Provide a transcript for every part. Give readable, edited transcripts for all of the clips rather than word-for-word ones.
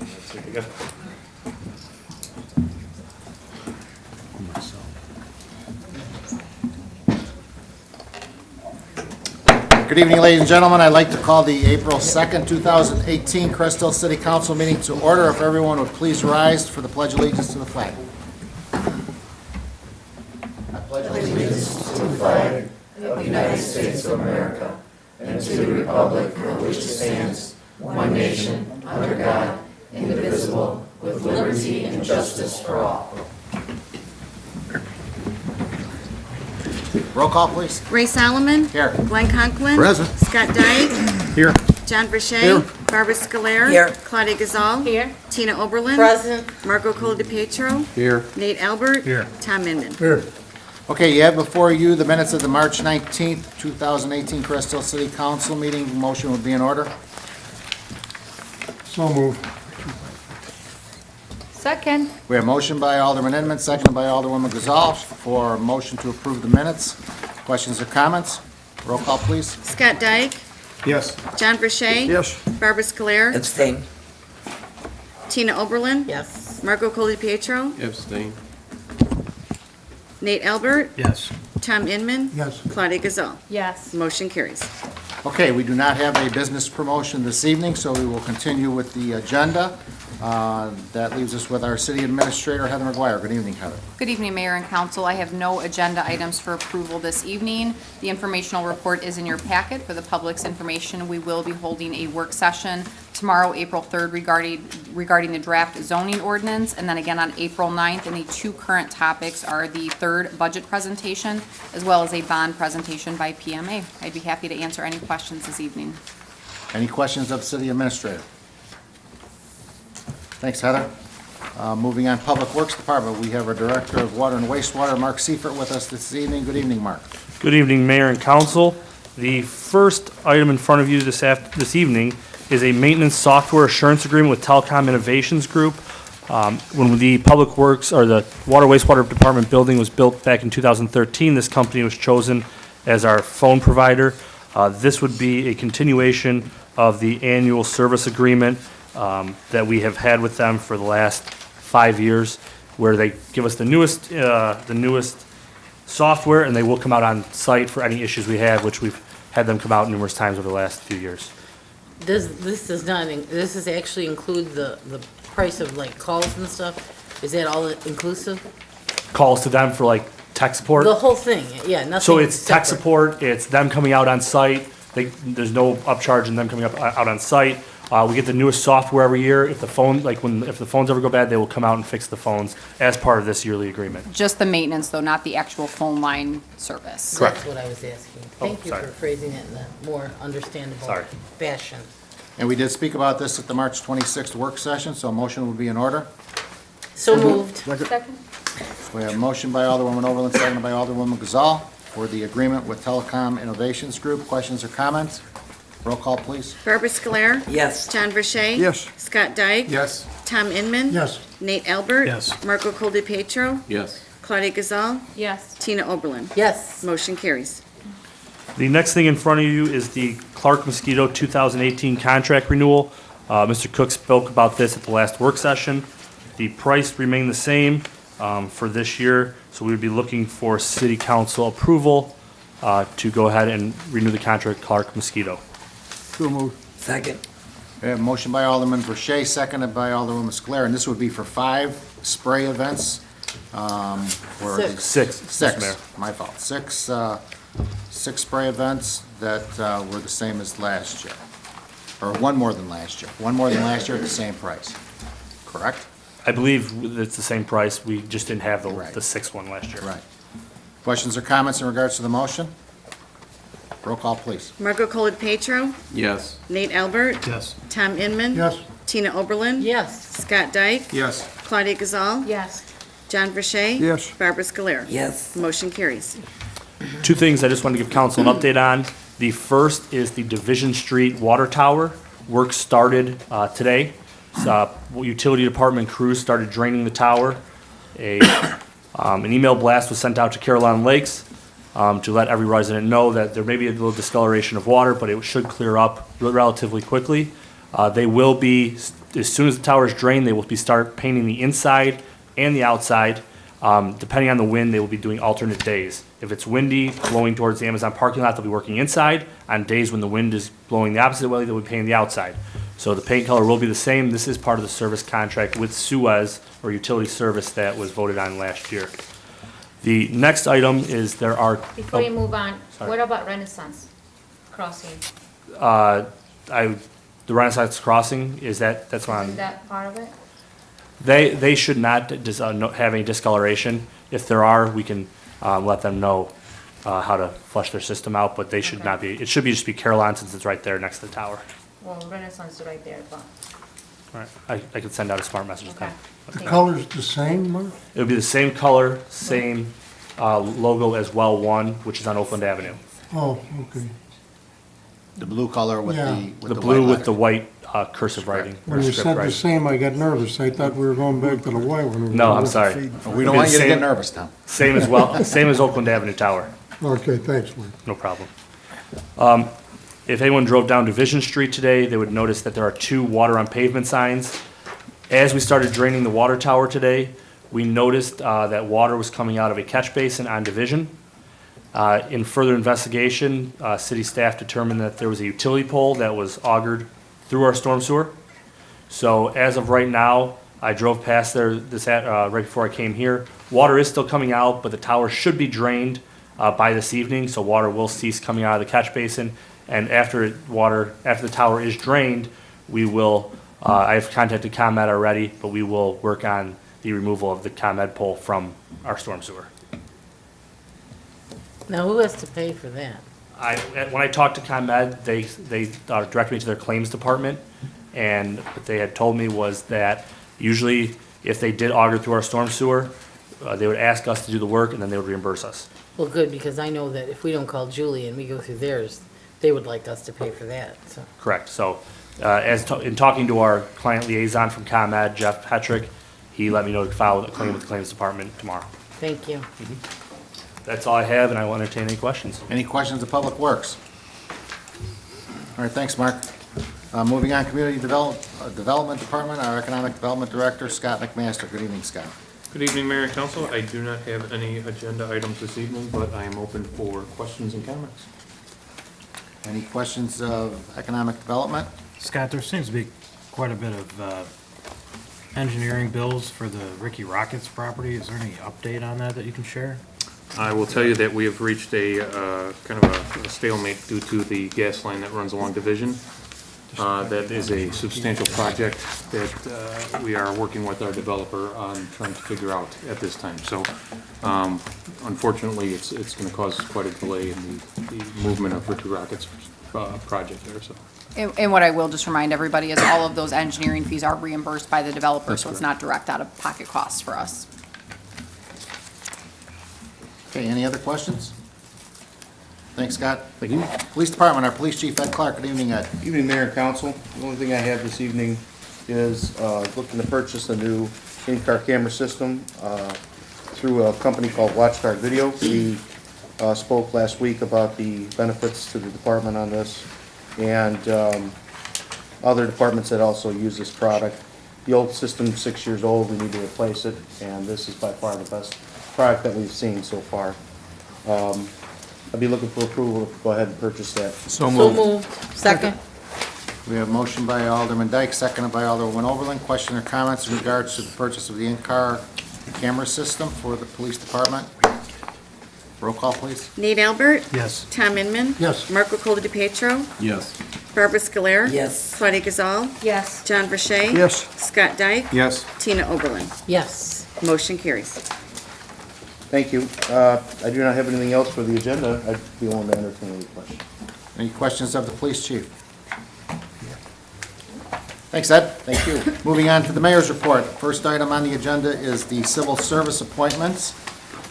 Good evening, ladies and gentlemen. I'd like to call the April 2nd, 2018 Crest Hill City Council meeting to order. If everyone would please rise for the Pledge of Allegiance to the flag. I pledge allegiance to the flag of the United States of America and to the republic for which it stands, one nation, under God, indivisible, with liberty and justice for all. Roll call, please. Ray Solomon. Here. Glenn Conklin. Present. Scott Dyke. Here. John Verche. Here. Barbara Scolaire. Here. Claudia Gazal. Here. Tina Oberlin. Present. Marco Colo DePietro. Here. Nate Albert. Here. Tom Inman. Here. Okay, you have before you the minutes of the March 19th, 2018 Crest Hill City Council meeting. Motion would be in order. So moved. Second. We have motion by Alderman Inman, seconded by Alderwoman Gazal for motion to approve the minutes. Questions or comments? Roll call, please. Scott Dyke. Yes. John Verche. Yes. Barbara Scolaire. Abstain. Tina Oberlin. Yes. Marco Colo DePietro. Abstain. Nate Albert. Yes. Tom Inman. Yes. Claudia Gazal. Yes. Motion carries. Okay, we do not have a business promotion this evening, so we will continue with the agenda. That leaves us with our city administrator, Heather McGuire. Good evening, Heather. Good evening, Mayor and Council. I have no agenda items for approval this evening. The informational report is in your packet for the public's information. We will be holding a work session tomorrow, April 3rd, regarding the draft zoning ordinance, and then again on April 9th. And the two current topics are the third budget presentation as well as a bond presentation by PMA. I'd be happy to answer any questions this evening. Any questions of the city administrator? Thanks, Heather. Moving on, Public Works Department, we have our Director of Water and Wastewater, Mark Seifert, with us this evening. Good evening, Mark. Good evening, Mayor and Council. The first item in front of you this evening is a maintenance software assurance agreement with Telecom Innovations Group. When the Public Works, or the Water Wastewater Department building was built back in 2013, this company was chosen as our phone provider. This would be a continuation of the annual service agreement that we have had with them for the last 5 years, where they give us the newest software, and they will come out on site for any issues we have, which we've had them come out numerous times over the last few years. This is actually include the price of like calls and stuff? Is that all inclusive? Calls to them for like tech support. The whole thing, yeah, nothing. So it's tech separate. support, it's them coming out on site, there's no upcharge in them coming out on site. We get the newest software every year. If the phones ever go bad, they will come out and fix the phones as part of this yearly agreement. Just the maintenance, though, not the actual phone line service. Correct. That's what I was asking. Thank you sorry. for phrasing it in a more understandable Sorry. fashion. And we did speak about this at the March 26th work session, so a motion will be in order. So moved. Second. We have a motion by Alderwoman Overland, seconded by Alderwoman Gazal for the agreement with Telecom Innovations Group. Questions or comments? Roll call, please. Barbara Scolaire. Yes. John Verche. Yes. Scott Dyke. Yes. Tom Inman. Yes. Nate Albert. Yes. Marco Colo DePietro. Yes. Claudia Gazal. Yes. Tina Oberlin. Yes. Motion carries. The next thing in front of you is the Clark Mosquito 2018 contract renewal. Mr. Cook spoke about this at the last work session. The price remained the same for this year, so we would be looking for city council approval to go ahead and renew the contract with Clark Mosquito. So moved. Second. We have a motion by Alderman Verche, seconded by Alderwoman Scolaire, and this would be for 5 spray events. For Six. Six, Mr. Mayor. My fault. Six spray events that were the same as last year, or one more than last year. One more than last year at the same price, correct? I believe it's the same price, we just didn't have Right. the sixth one last year. Right. Questions or comments in regards to the motion? Roll call, please. Marco Colo DePietro. Yes. Nate Albert. Yes. Tom Inman. Yes. Tina Oberlin. Yes. Scott Dyke. Yes. Claudia Gazal. Yes. John Verche. Yes. Barbara Scolaire. Yes. Motion carries. Two things I just want to give council an update on. The first is the Division Street Water Tower. Work started today. Utility department crews started draining the tower. An email blast was sent out to Carolina Lakes to let every resident know that there may be a little discoloration of water, but it should clear up relatively quickly. They will be as soon as the tower is drained, they will start painting the inside and the outside. Depending on the wind, they will be doing alternate days. If it's windy, blowing towards the Amazon parking lot, they'll be working inside. On days when the wind is blowing the opposite way, they'll be painting the outside. So the paint color will be the same. This is part of the service contract with Suez, or utility service, that was voted on last year. The next item is there are. Before you move on, Sorry. what about Renaissance Crossing? The Renaissance Crossing, that's on. Isn't that part of it? They should not have any discoloration. If there are, we can let them know how to flush their system out, but they should Okay. not be, it should just be Caroline, since it's right there next to the tower. Well, Renaissance is right there, but, All right, I could send out a smart message to okay. them. The color's the same, Mark? It would be the same color, same logo as Well One, which is on Oakland Avenue. Oh, okay. The blue color with Yeah. the The blue with white the letter. white cursive writing. or When you script said the writing. same, I got nervous. I thought we were going back to the white one. No, I'm sorry. We don't want you to Same- get nervous, Tom. Same as well, same as Oakland Avenue Tower. Okay, thanks, Mark. No problem. If anyone drove down Division Street today, they would notice that there are 2 water on pavement signs. As we started draining the water tower today, we noticed that water was coming out of a catch basin on Division. In further investigation, city staff determined that there was a utility pole that was augured through our storm sewer. So as of right now, I drove past there right before I came here. Water is still coming out, but the tower should be drained by this evening, so water will cease coming out of the catch basin. And after the tower is drained, we will, I've contacted ComEd already, but we will work on the removal of the ComEd pole from our storm sewer. Now, who has to pay for that? When I talked to ComEd, they directed me to their claims department, and what they had told me was that usually if they did auger through our storm sewer, they would ask us to do the work, and then they would reimburse us. Well, good, because I know that if we don't call Julie and we go through theirs, they would like us to pay for that, so. Correct. So, in talking to our client liaison from ComEd, Jeff Hetrick, he let me know to file a claim with the claims department tomorrow. Thank you. That's all I have, and I will entertain any questions. Any questions of Public Works? All right, thanks, Mark. Moving on, Community Development Department, our Economic Development Director, Scott McMaster. Good evening, Scott. Good evening, Mayor and Council. I do not have any agenda items this evening, but I am open for questions and comments. Any questions of Economic Development? Scott, there seems to be quite a bit of engineering bills for the Ricky Rockets property. Is there any update on that you can share? I will tell you that we have reached a kind of a stalemate due to the gas line that runs along Division. That is a substantial project that we are working with our developer on trying to figure out at this time. So unfortunately, it's going to cause quite a delay in the movement of Ricky Rockets project there, so. And what I will just remind everybody is all of those engineering fees are reimbursed by the developer, so it's not direct out-of-pocket costs for us. Okay, any other questions? Thanks, Scott. Thank you. Police Department, our Police Chief, Ed Clark. Good evening, Ed. Evening, Mayor and Council. The only thing I have this evening is looking to purchase a new in-car camera system through a company called Watchdog Video. We spoke last week about the benefits to the department on this, and other departments that also use this product. The old system's 6 years old, we need to replace it, and this is by far the best product that we've seen so far. I'd be looking for approval to go ahead and purchase that. So moved. Second? We have a motion by Alderman Dyke, seconded by Alderman Overland. Question or comments in regards to the purchase of the in-car camera system for the Police Department? Roll call, please. Nate Albert? Yes. Tom Inman? Yes. Marco Colo DePietro? Yes. Barbara Scoler? Yes. Claudia Gazal? Yes. John Verche? Yes. Scott Dyke? Yes. Tina Oberlin. Yes. Motion carries. Thank you. I do not have anything else for the agenda. I'd be willing to entertain any questions. Any questions of the Police Chief? Thanks, Ed. Thank you. Moving on to the Mayor's report. First item on the agenda is the civil service appointments.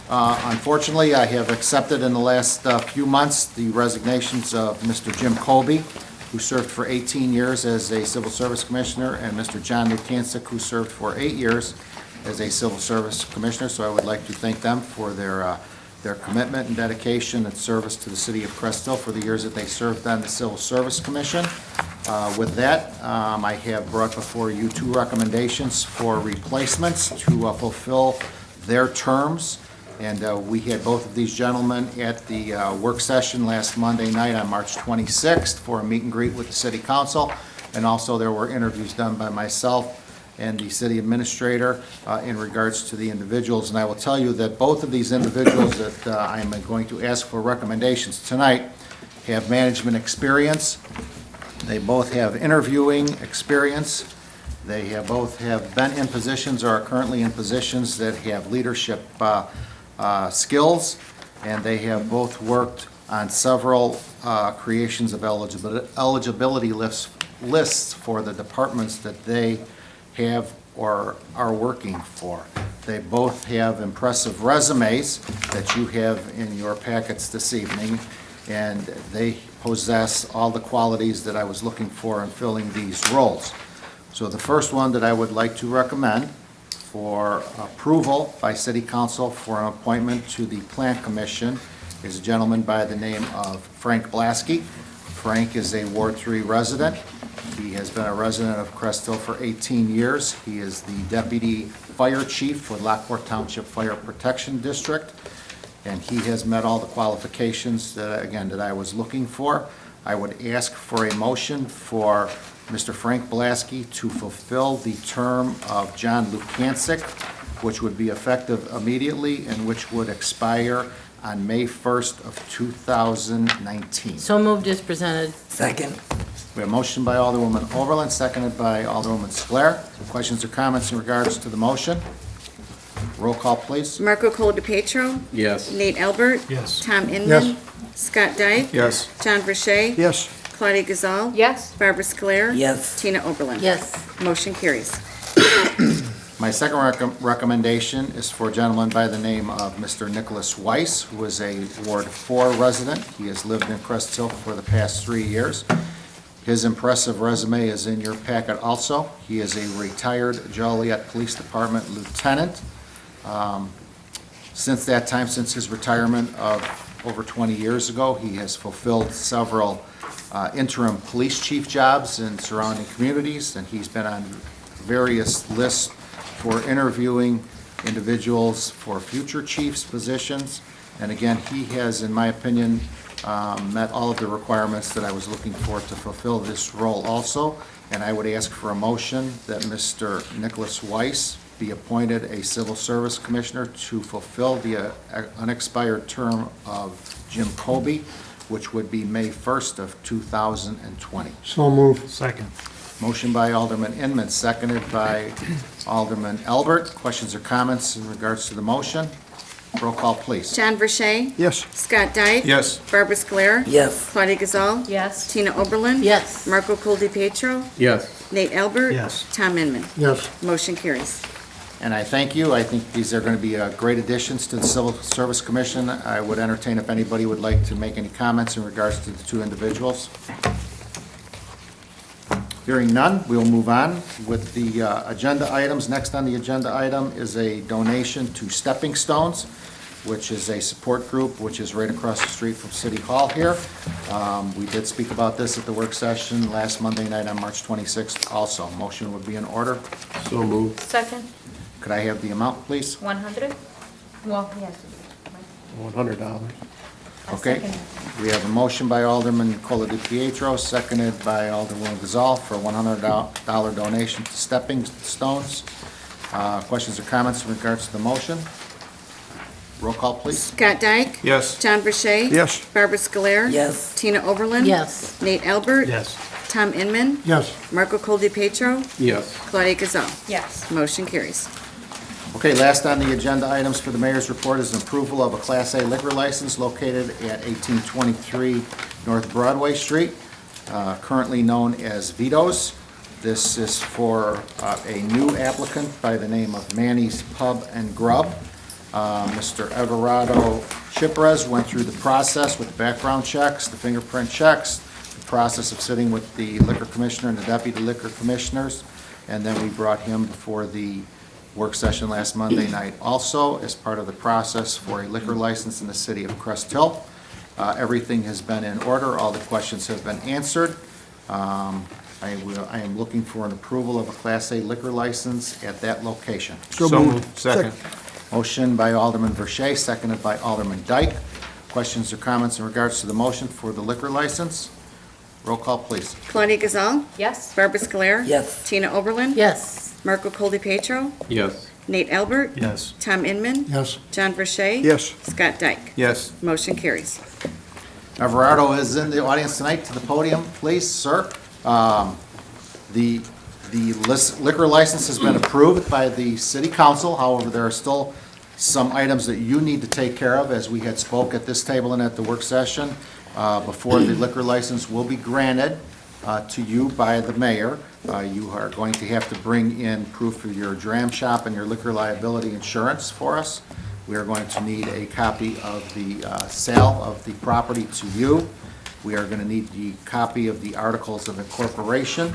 Unfortunately, I have accepted in the last few months the resignations of Mr. Jim Colby, who served for 18 years as a civil service commissioner, and Mr. John Lutancic, who served for 8 years as a civil service commissioner. So I would like to thank them for their their commitment and dedication and service to the city of Crestville for the years that they served on the Civil Service Commission. With that, I have brought before you 2 recommendations for replacements to fulfill their terms. And we had both of these gentlemen at the work session last Monday night on March 26th for a meet and greet with the city council. And also there were interviews done by myself and the city administrator in regards to the individuals. And I will tell you that both of these individuals that I'm going to ask for recommendations tonight have management experience. They both have interviewing experience. They have both have been in positions or are currently in positions that have leadership skills, and they have both worked on several creations of eligibility lists for the departments that they have or are working for. They both have impressive resumes that you have in your packets this evening, and they possess all the qualities that I was looking for in filling these roles. So the first one that I would like to recommend for approval by City Council for an appointment to the Plant Commission is a gentleman by the name of Frank Blasky. Frank is a Ward 3 resident. He has been a resident of Crestville for 18 years. He is the Deputy Fire Chief for Lockport Township Fire Protection District, and he has met all the qualifications that, again, that I was looking for. I would ask for a motion for Mr. Frank Blasky to fulfill the term of John Lukancic, which would be effective immediately and which would expire on May 1st of 2019. So moved as presented. Second. We have a motion by Alderwoman Overland, seconded by Alderwoman Sclair. Questions or comments in regards to the motion? Roll call, please. Marco Colapietro. Yes. Nate Albert. Yes. Tom Inman. Yes. Scott Dyke. Yes. John Verche. Yes. Claudia Gazal. Yes. Barbara Scolaire. Yes. Tina Oberlin. Yes. Motion carries. My second recommendation is for a gentleman by the name of Mr. Nicholas Weiss, who is a Ward 4 resident. He has lived in Crest Hill for the past 3 years. His impressive resume is in your packet also. He is a retired Joliet Police Department lieutenant. Since that time, since his retirement of over 20 years ago, he has fulfilled several interim police chief jobs in surrounding communities, and he's been on various lists for interviewing individuals for future chiefs positions. And again, he has, in my opinion, met all of the requirements that I was looking for to fulfill this role also. And I would ask for a motion that Mr. Nicholas Weiss be appointed a Civil Service Commissioner to fulfill the unexpired term of Jim Colby, which would be May 1st of 2020. So moved. Second. Motion by Alderman Inman, seconded by Alderman Albert. Questions or comments in regards to the motion? Roll call, please. John Verche. Yes. Scott Dyke. Yes. Barbara Scolaire. Yes. Claudia Gazal. Yes. Tina Oberlin. Yes. Marco Colapietro. Yes. Nate Albert. Yes. Tom Inman. Yes. Motion carries. And I thank you. I think these are going to be great additions to the Civil Service Commission. I would entertain if anybody would like to make any comments in regards to the 2 individuals. Hearing none, we'll move on with the agenda items. Next on the agenda item is a donation to Stepping Stones, which is a support group which is right across the street from City Hall here. We did speak about this at the work session last Monday night on March 26th also. Motion would be in order. So moved. Second. Could I have the amount, please? 100? Well, yes. $100. Okay. We have a motion by Alderman Colapietro, seconded by Alderwoman Gazal for a $100 donation to Stepping Stones. Questions or comments in regards to the motion? Roll call, please. Scott Dyke. Yes. John Verche. Yes. Barbara Scolaire. Yes. Tina Oberlin. Yes. Nate Albert. Yes. Tom Inman. Yes. Marco Colapietro. Yes. Claudia Gazal. Yes. Motion carries. Okay, last on the agenda items for the mayor's report is an approval of a Class A liquor license located at 1823 North Broadway Street, currently known as Vito's. This is for a new applicant by the name of Manny's Pub and Grub. Mr. Everardo Chipres went through the process with the background checks, the fingerprint checks, the process of sitting with the liquor commissioner and the deputy liquor commissioners, and then we brought him before the work session last Monday night also as part of the process for a liquor license in the city of Crest Hill. Everything has been in order, all the questions have been answered. I am looking for an approval of a Class A liquor license at that location. So moved. Second. Motion by Alderman Verche, seconded by Alderman Dyke. Questions or comments in regards to the motion for the liquor license? Roll call, please. Claudia Gazal, Yes? Barbara Scoler. Yes. Tina Oberlin. Yes. Marco Coldi-Pietro, Yes. Nate Albert. Yes. Tom Inman. Yes, John Verche. Yes. Scott Dyke. Yes. Motion carries. Alvarado is in the audience tonight, to the podium, please, sir. The liquor license has been approved by the city council, however, there are still some items that you need to take care of, as we had spoke at this table and at the work session, before the liquor license will be granted to you by the mayor. You are going to have to bring in proof of your dram shop and your liquor liability insurance for us. We are going to need a copy of the sale of the property to you. We are going to need the copy of the articles of incorporation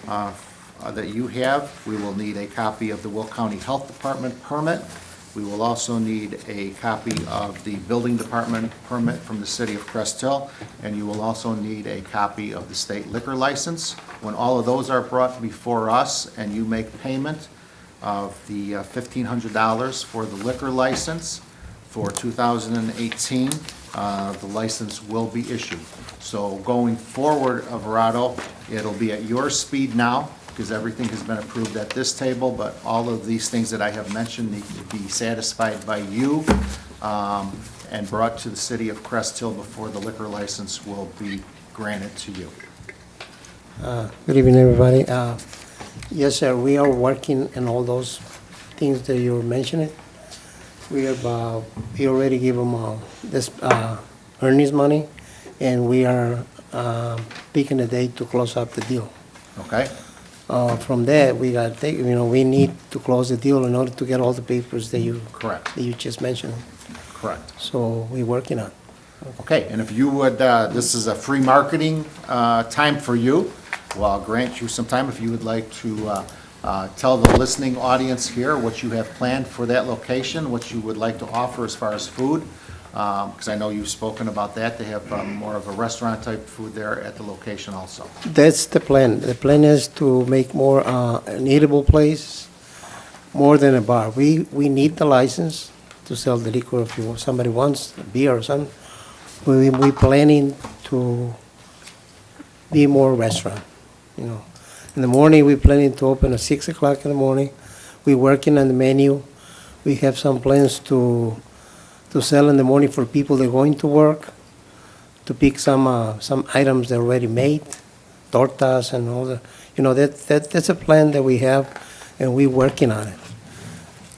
that you have. We will need a copy of the Will County Health Department permit. We will also need a copy of the building department permit from the city of Crest Hill, and you will also need a copy of the state liquor license. When all of those are brought before us and you make payment of the $1,500 for the liquor license for 2018, the license will be issued. So going forward, Alvarado, it'll be at your speed now, because everything has been approved at this table, but all of these things that I have mentioned need to be satisfied by you and brought to the city of Crest Hill before the liquor license will be granted to you. Good evening, everybody. Yes, sir, we are working on all those things that you were mentioning. We already give them this earnings money, and we are picking a date to close up the deal. Okay? From there, we got we need to close the deal in order to get all the papers that you Correct. just mentioned. Correct. So we're working on. Okay, and if you would, this is a free marketing time for you. Well, I'll grant you some time if you would like to tell the listening audience here what you have planned for that location, what you would like to offer as far as food, because I know you've spoken about that. They have more of a restaurant-type food there at the location also. That's the plan. The plan is to make more an eatable place, more than a bar. We need the license to sell the liquor if somebody wants beer or something. We planning to be more restaurant, In the morning, we're planning to open at 6 o'clock in the morning. We're working on the menu. We have some plans to sell in the morning for people that are going to work, to pick some items that are already made, tortas and all the, that's a plan that we have, and we're working on it.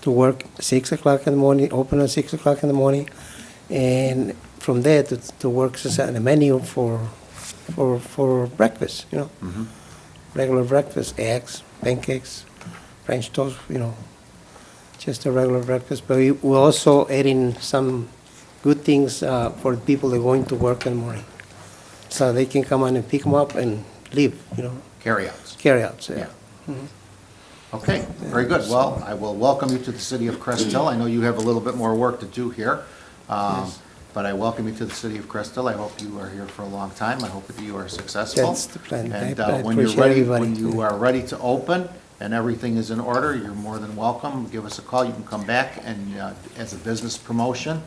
To work 6 o'clock in the morning, open at 6 o'clock in the morning, and from there to work on the menu for breakfast, regular breakfast, eggs, pancakes, French toast, just a regular breakfast. But we're also adding some good things for the people that are going to work in the morning, so they can come on and pick them up and leave, Carry-outs. Carry-outs, yeah. Okay, very good. Well, I will welcome you to the city of Crest Hill. I know you have a little bit more work to do here, but I welcome you to the city of Crest Hill. I hope you are here for a long time. I hope that you are successful. That's the plan. And I when you're appreciate ready, everybody. when you are ready to open and everything is in order, you're more than welcome. Give us a call. You can come back and, as a business promotion,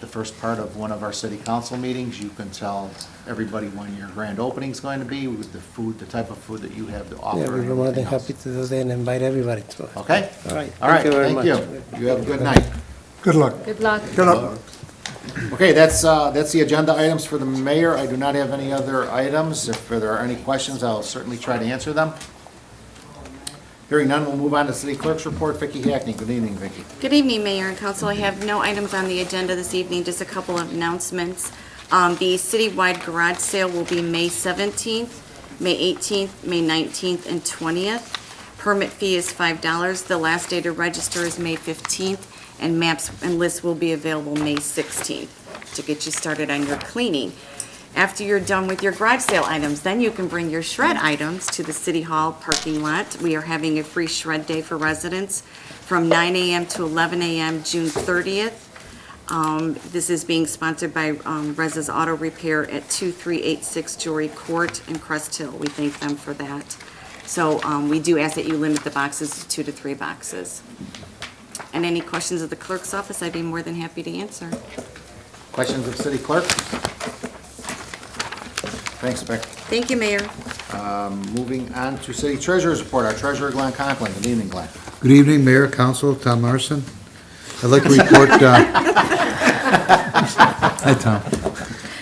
the first part of one of our city council meetings, you can tell everybody when your grand opening is going to be, with the food, the type of food that you have to offer. Yeah, and we're more than everything else. happy to do that and invite everybody to it. Okay? All right. All right, Thank you very thank much. you. You have a good night. good luck. Good luck. Good luck. Okay, that's the agenda items for the mayor. I do not have any other items. If there are any questions, I'll certainly try to answer them. Hearing none, we'll move on to city clerk's report. Vicki Hackney. Good evening, Vicki. Good evening, Mayor and Council. I have no items on the agenda this evening, just a couple of announcements. The citywide garage sale will be May 17th, May 18th, May 19th, and 20th. Permit fee is $5. The last day to register is May 15th, and maps and lists will be available May 16th to get you started on your cleaning. After you're done with your garage sale items, then you can bring your shred items to the City Hall parking lot. We are having a free shred day for residents from 9 a.m. to 11 a.m. June 30th. This is being sponsored by Reza's Auto Repair at 2386 Jory Court in Crest Hill. We thank them for that. So we do ask that you limit the boxes to 2 to 3 boxes. And any questions of the clerk's office, I'd be more than happy to answer. Questions of City Clerk? Thanks, Beck. Thank you, Mayor. Moving on to City Treasurer's Report. Our Treasurer, Glenn Conklin. Good evening, Glenn. Good evening, Mayor, Council, Tom Larson. I'd like to report, hi, Tom.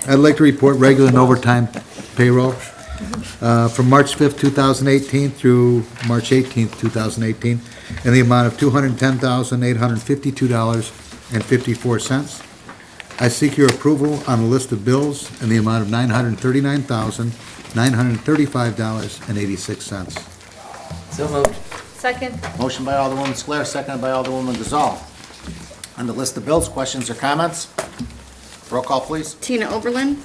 I'd like to report regular and overtime payroll from March 5th, 2018 through March 18th, 2018, in the amount of $210,852.54. I seek your approval on a list of bills in the amount of $939,935.86. So moved. Second. Motion by Alderwoman Scler, seconded by Alderwoman Gazal. On the list of bills, questions or comments? Roll call, please. Tina Oberlin,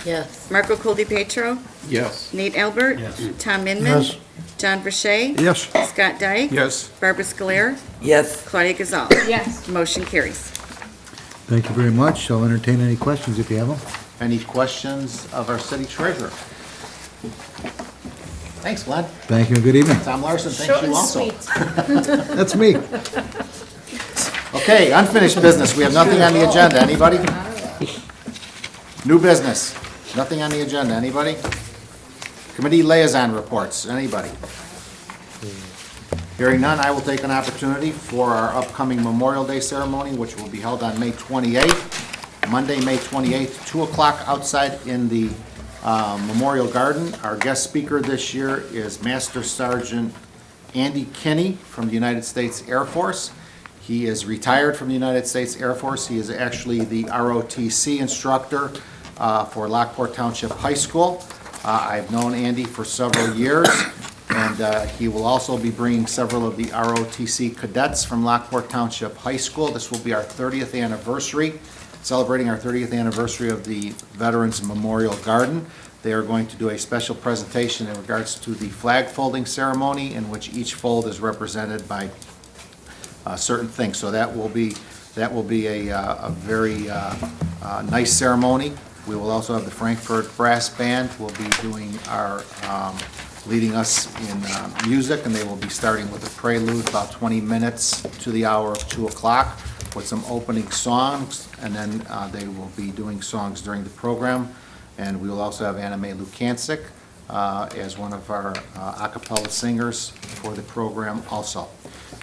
Yes. Marco Coldi-Petro, Yes. Nate Albert. Yes. Tom Inman. Yes. John Verche. Yes. Scott Dyke. Yes. Barbara Scoler. Yes. Claudia Gazal. Yes. Motion carries. Thank you very much. I'll entertain any questions if you have them. Any questions of our City Treasurer? Thanks, Glenn. Thank you and good evening. Tom Larson, thank Short you and also. sweet. That's me. Okay, unfinished business. We have nothing on the agenda. Anybody? New business. Nothing on the agenda. Anybody? Committee liaison reports. Anybody? Hearing none, I will take an opportunity for our upcoming Memorial Day ceremony, which will be held on May 28th, Monday, May 28th, 2 o'clock outside in the Memorial Garden. Our guest speaker this year is Master Sergeant Andy Kinney from the United States Air Force. He is retired from the United States Air Force. He is actually the ROTC instructor for Lockport Township High School. I've known Andy for several years, and he will also be bringing several of the ROTC cadets from Lockport Township High School. This will be our 30th anniversary, celebrating our 30th anniversary of the Veterans Memorial Garden. They are going to do a special presentation in regards to the flag folding ceremony, in which each fold is represented by certain things. So that will be a very nice ceremony. We will also have the Frankfurt Brass Band will be doing our leading us in music, and they will be starting with a prelude about 20 minutes to the hour of 2 o'clock with some opening songs, and then they will be doing songs during the program. And we will also have Anna Mae Lukancic as one of our a cappella singers for the program also.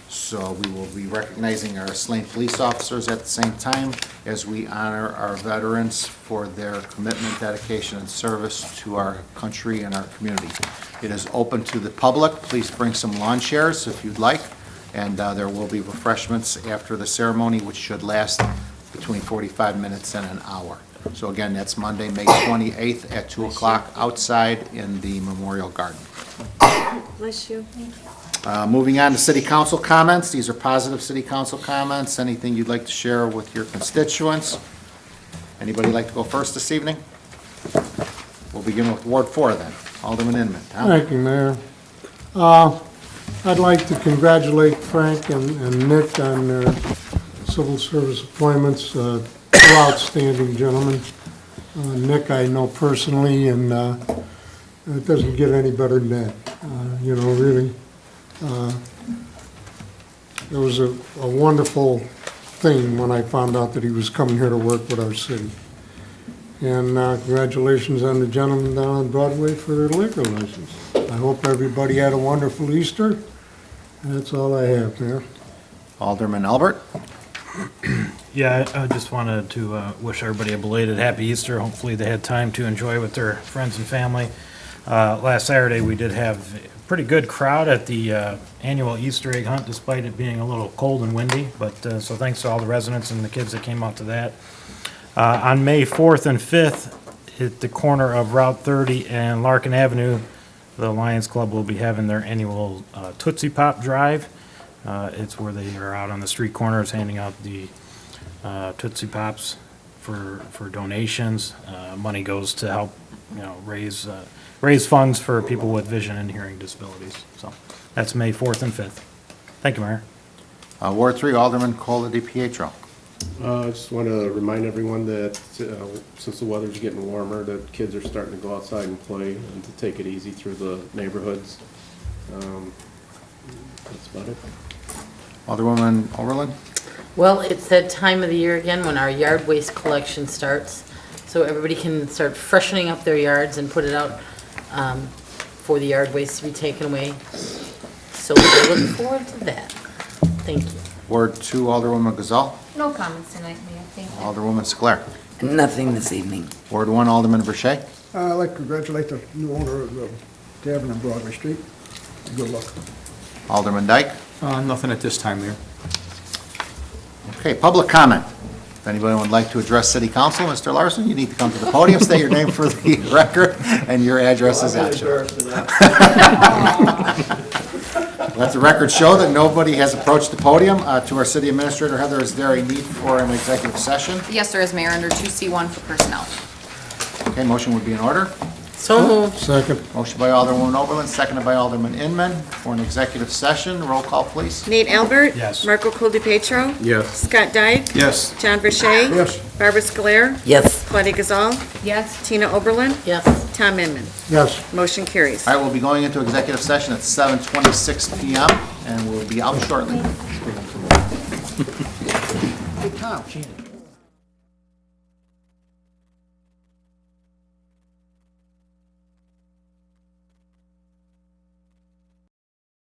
So we will be recognizing our slain police officers at the same time as we honor our veterans for their commitment, dedication, and service to our country and our community. It is open to the public. Please bring some lawn chairs if you'd like, and there will be refreshments after the ceremony, which should last between 45 minutes and an hour. So again, that's Monday, May 28th at 2 o'clock outside in the Memorial Garden. Bless you. Moving on to city council comments. These are positive city council comments. Anything you'd like to share with your constituents? Anybody like to go first this evening? We'll begin with Ward 4 then. Alderman Inman. Tom? Thank you, Mayor. I'd like to congratulate Frank and Nick on their civil service appointments. Two outstanding gentlemen. Nick I know personally, and it doesn't get any better than that. Really. It was a wonderful thing when I found out that he was coming here to work with our city. And congratulations on the gentleman down on Broadway for their liquor license. I hope everybody had a wonderful Easter. That's all I have, Mayor. Alderman Albert. Yeah, I just wanted to wish everybody a belated happy Easter. Hopefully they had time to enjoy with their friends and family. Last Saturday, we did have a pretty good crowd at the annual Easter egg hunt, despite it being a little cold and windy. But so thanks to all the residents and the kids that came out to that. On May 4th and 5th, at the corner of Route 30 and Larkin Avenue, the Lions Club will be having their annual Tootsie Pop Drive. It's where they are out on the street corners handing out the Tootsie Pops for donations. Money goes to help, raise funds for people with vision and hearing disabilities. So that's May 4th and 5th. Thank you, Mayor. Ward 3, Alderman Cola DiPietro. I just want to remind everyone that since the weather's getting warmer, that kids are starting to go outside and play and to take it easy through the neighborhoods. That's about it. Alderwoman Oberlin. Well, it's that time of the year again when our yard waste collection starts. So everybody can start freshening up their yards and put it out for the yard waste to be taken away. So we're looking forward to that. Thank you. Ward 2, Alderwoman Gazal. No comments tonight, Mayor. Thank you. Alderwoman Sclair. Nothing this evening. Ward 1, Alderman Verche. I'd like to congratulate the new owner of the tavern on Broadway Street. Good luck. Alderman Dyke. Nothing at this time, Mayor. Okay, public comment. If anybody would like to address City Council, Mr. Larson, you need to come to the podium, state your name for the record, and your address is action. Let the record show that nobody has approached the podium. To our city administrator, Heather, is there a need for an executive session? Yes, there is, Mayor, under 2C1 for personnel. Okay, motion would be in order. So moved. Second. Motion by Alderwoman Oberlin, seconded by Alderman Inman for an executive session. Roll call, please. Nate Albert. Yes. Marco Coldipietro. Yes. Scott Dyke. Yes. John Verche. Yes. Barbara Scolaire. Yes. Claudia Gazal. Yes. Tina Oberlin. Yes. Tom Inman. Yes. Motion carries. All right, we'll be going into executive session at 7:26 PM, and we'll be out shortly. Hey, Tom,